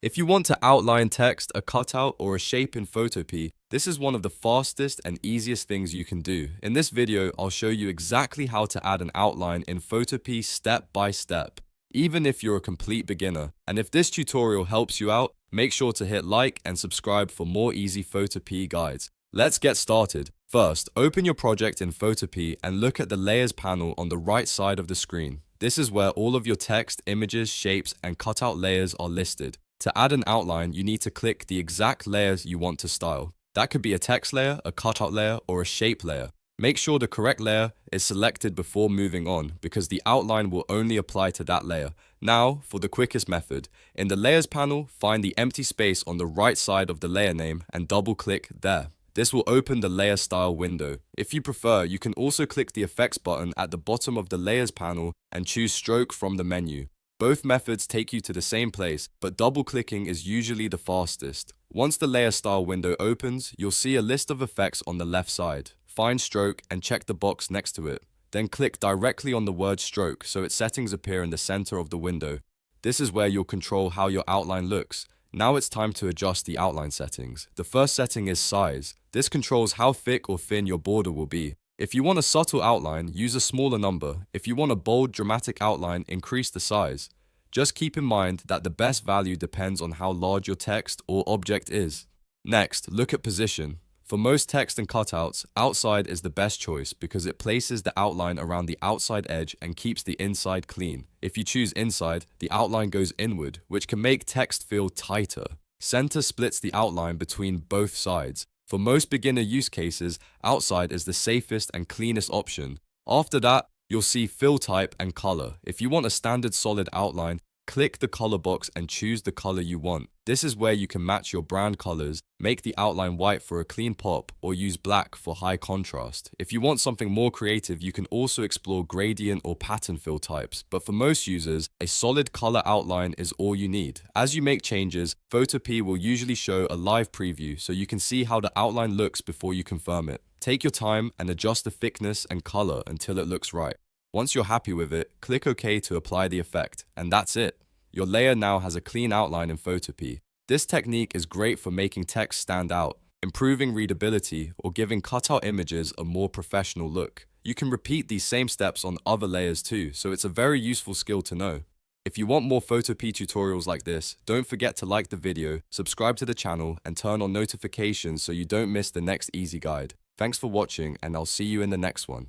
If you want to outline text, a cutout, or a shape in Photopea, this is one of the fastest and easiest things you can do. In this video, I'll show you exactly how to add an outline in Photopea step by step, even if you're a complete beginner. And if this tutorial helps you out, make sure to hit like and subscribe for more easy Photopea guides. Let's get started. First, open your project in Photopea and look at the Layers panel on the right side of the screen. This is where all of your text, images, shapes, and cutout layers are listed. To add an outline, you need to click the exact layers you want to style. That could be a text layer, a cutout layer, or a shape layer. Make sure the correct layer is selected before moving on, because the outline will only apply to that layer. Now, for the quickest method. In the Layers panel, find the empty space on the right side of the layer name and double-click there. This will open the Layer Style window. If you prefer, you can also click the Effects button at the bottom of the Layers panel and choose Stroke from the menu. Both methods take you to the same place, but double-clicking is usually the fastest. Once the Layer Style window opens, you'll see a list of effects on the left side. Find Stroke and check the box next to it. Then click directly on the word Stroke so its settings appear in the center of the window. This is where you'll control how your outline looks. Now it's time to adjust the outline settings. The first setting is Size. This controls how thick or thin your border will be. If you want a subtle outline, use a smaller number. If you want a bold, dramatic outline, increase the size. Just keep in mind that the best value depends on how large your text or object is. Next, look at position. For most text and cutouts, outside is the best choice because it places the outline around the outside edge and keeps the inside clean. If you choose inside, the outline goes inward, which can make text feel tighter. Center splits the outline between both sides. For most beginner use cases, outside is the safest and cleanest option. After that, you'll see fill type and color. If you want a standard solid outline, click the color box and choose the color you want. This is where you can match your brand colors, make the outline white for a clean pop, or use black for high contrast. If you want something more creative, you can also explore gradient or pattern fill types, but for most users, a solid color outline is all you need. As you make changes, Photopea will usually show a live preview so you can see how the outline looks before you confirm it. Take your time and adjust the thickness and color until it looks right. Once you're happy with it, click OK to apply the effect, and that's it. Your layer now has a clean outline in Photopea. This technique is great for making text stand out, improving readability, or giving cutout images a more professional look. You can repeat these same steps on other layers too, so it's a very useful skill to know. If you want more Photopea tutorials like this, don't forget to like the video, subscribe to the channel, and turn on notifications so you don't miss the next easy guide. Thanks for watching, and I'll see you in the next one.